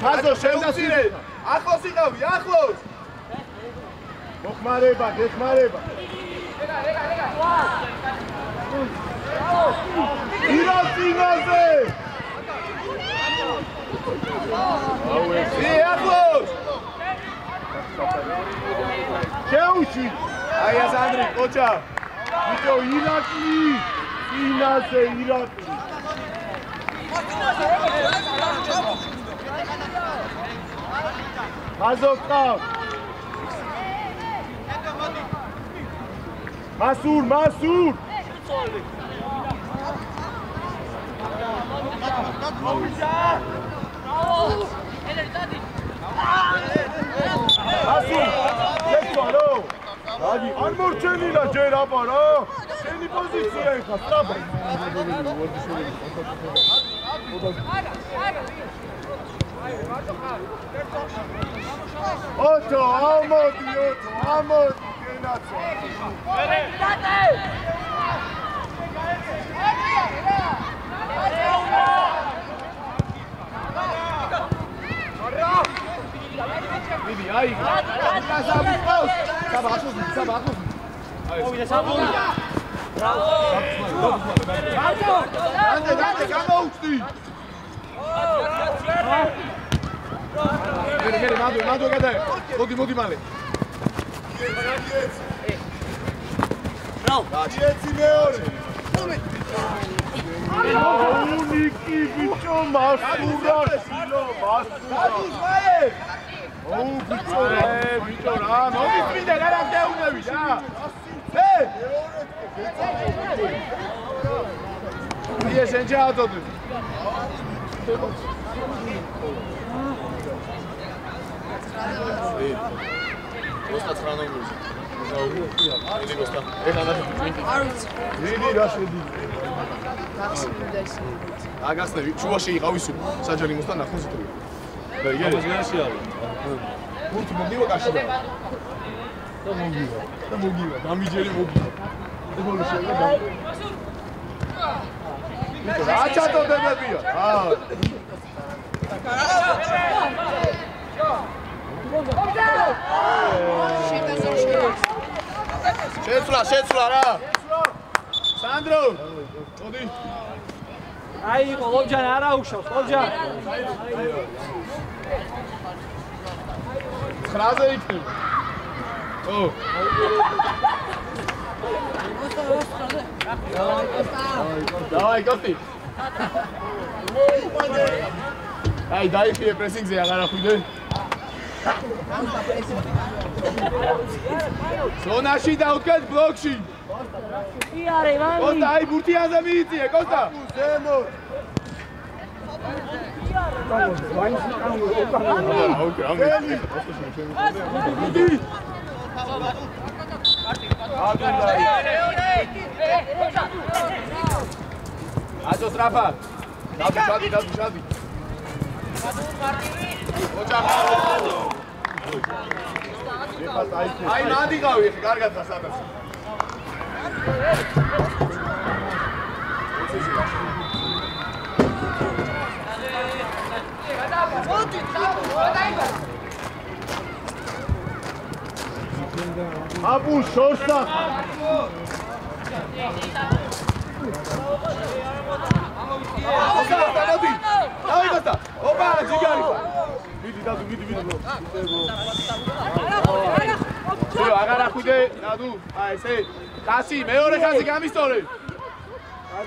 გაზო შევდაცილე ახლოს იყავი ახლოს მოხმარება გეხმარება ირაკინაზე ი ახლოს შეუში აი ეს ანდრი კოჩა ვიტო ირაკი ინაზე ირაკი გაზოხავ მასურ რაგი არ მორჩენილა ჯერ აბა რა შენი პოზიცია ეხა სწრაფა ოტო ამოდი გენაცო დიდი აი გასაბი ყავს საბა მოვიდა საბუ დანტე გამოუწდი მე მანდო გადაე მოდი მალე გაჩიეცი მეორე უნიკი ბიჭო მასურა ოუ ბიჭო რა მომიწმინდა რა გეუნები რა ие შენჯაადოდი Просто ხრანომი. დიდი გოსტა. ეხლა ნახე. დიდი რა შედი. აგასნები შუაში იყავისო. საჯარი მოსთან ნახოს თუ. და იგე გასგანაში არა. მოთ მოგივა კაში და. და მოგივა. დამიჯერი მოგივა. ეგოლი შეიძლება. რა ჩატოდებებია? შეცვლა რა. სანდრო. მოდი. აი, ყოლჯან არა უშავს, ყოლჯან. 9-ზე იქნება. ო. დავაი, კოტი. აი, დაიხიე პრესინგზე აღარ ახვიდე. ზონაში დავდგეთ ბლოკში. კი არის, მამი. კოსტა, აი ბურთიანზე მიიწიე, კოსტა. ზემოთ. Ajo strafat. Dadu shadi. Ai მადიყავი ხე კარგად გასადაც. აბუ შორსა. დავიგოთა. ოპა, ჯიგარი. მიდი დადუ, მიდი. ძრო, აღარ ახვიდე, დადუ. აი ესე. ხასი, მეორე ხაზი გამისწორე.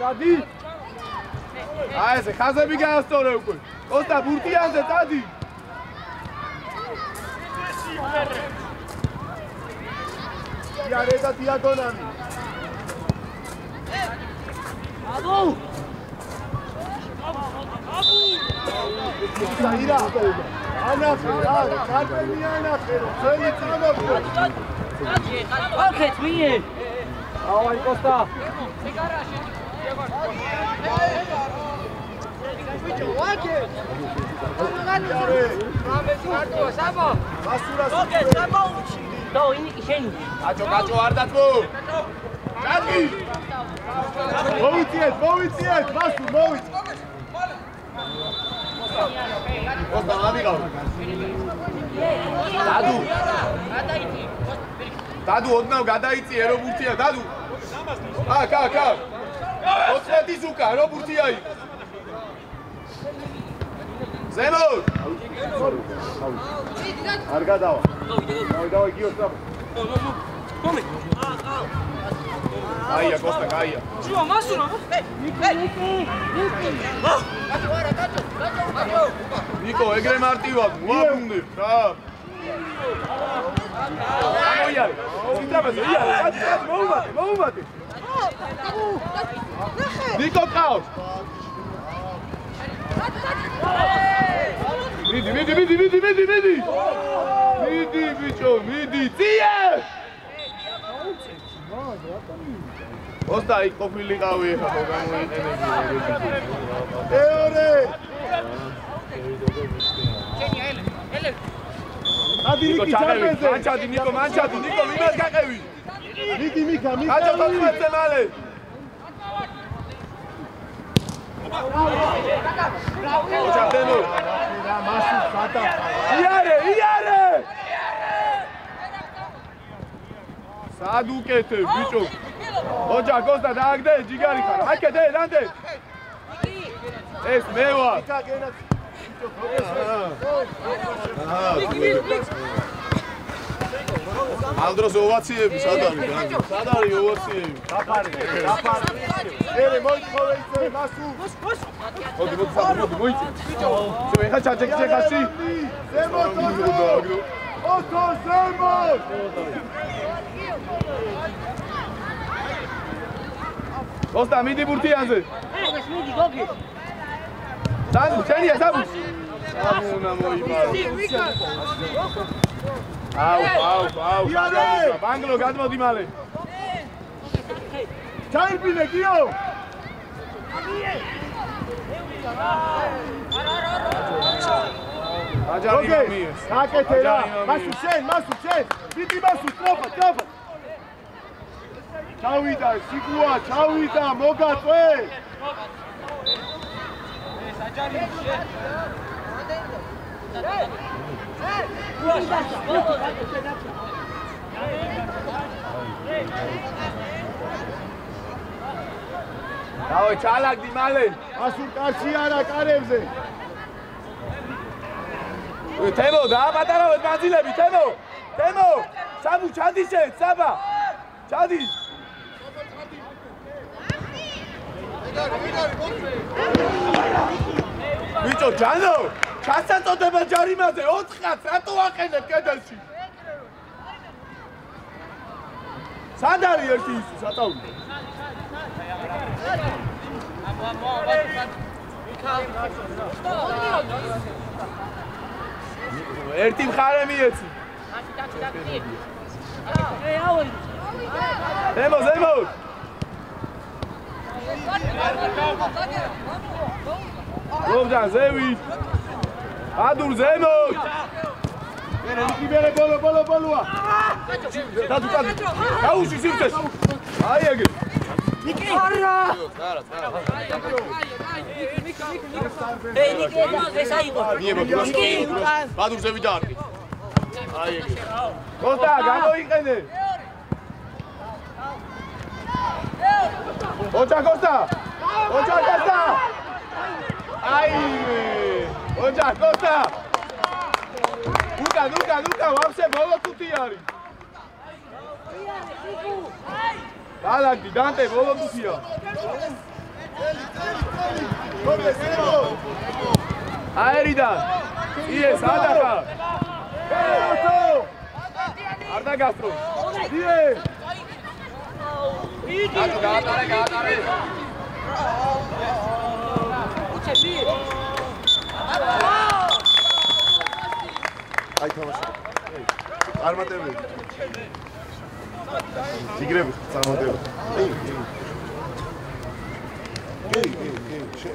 დადი. აი ესე, ხაზები გაასწორე უკვე. კოსტა ბურთიანზე დადი. იარედა დიაგონალი. აბუ ირა ანახე რა კარტენი ანახე რომ წელი წამოგვი ოკეთ მიე აი კოსტა ბიჭო ვაკე დო ინიკი შენი კაჭო არ დათმო კაჭი მოვიწიეთ მასუ მოვიწ კოსტა მადიყავ დადუ ოდნავ გადაიწიე რო ბურთია დადუ აკ 20-ის უკან რო ბურთია იქ ზემო არ გადავა დავა გიოს და კომი აია კოსტა გაია შუა მასუნა ნიკო ეგრე მარტივად მოაბრუნდი რა ამოიარე სიტაბაზე იარე მოუმატე ნიკო ყავს მიდი ბიჭო მიდი წიე ოსტა იქ ყოფილიყავი ახლა ხო გამოიყენები ეორე ადინიკი ჩარბეზე მანჩადი ნიკო მიმას გაყევი მიდი მიქა აჭა 12-ზე მალე ოჩაფენო რა მასუ ხატა იარე სად უკეთე ბიჭო ოჯა კოსტა დააგდე ჯიგარი ხარ აკეთე რანდე ეს მე ვარ მიქა გენაც ანდროს ოვაციები სად არის სად არის ოვაციები დაფარი ერე მოიწოვე ისე მასუ მოდი მოიწე ბიჭო ეხა ჩაჭეკჭე ხაში ზემო ოტო ზემო კოსტა მიდი ბურთიანზე ეს მიდი გოგი დადუ შენია საბუ ამუნა მოიმარო აუ ბანგლო გადმოდი მალე ჩაირბინე გიო აჯარი მიეს აკეთე რა მასუ შენ მიდი მასუ სტროფა ჩავიდა სიგუა ჩავიდა მოგაწვე დავე ჩალაგდი მალე ასურ კარში არა კარებზე თემო დააპატარავეთ მანძილები თემო საბუ ჩადი შენ საბა ჩადი ბიჭო ჯანო ჩასაწოდება ჯარიმაზე 4 ხაზს რატო აყენებ კედელში სად არის ერთი ის საწაული ერთი მხარე მიეცი. ზემო. ლობჯან ზევი. ადურ ზემო. მერე ბოლოა. დადუ. გაუში სივრცეს. აი ეგ. ნიკი. არა. ნიკი ეს აიღო. ნიკი. ადურ ზევი დაარკი. აი ეგ. კოსტა გამოიყენე. ოჯა კოსტა. აი. ოჯა კოსტა. უკან ვაფშე ბოლო თუთი არის. დალანდი დანტე ბოლო თუთია. აერიდან. იეს ადახა. არ დაგასწრო. ие. გაატარე. უჩები. აი თამაში. წარმატებული. ტიგრები წარმატებული. შე.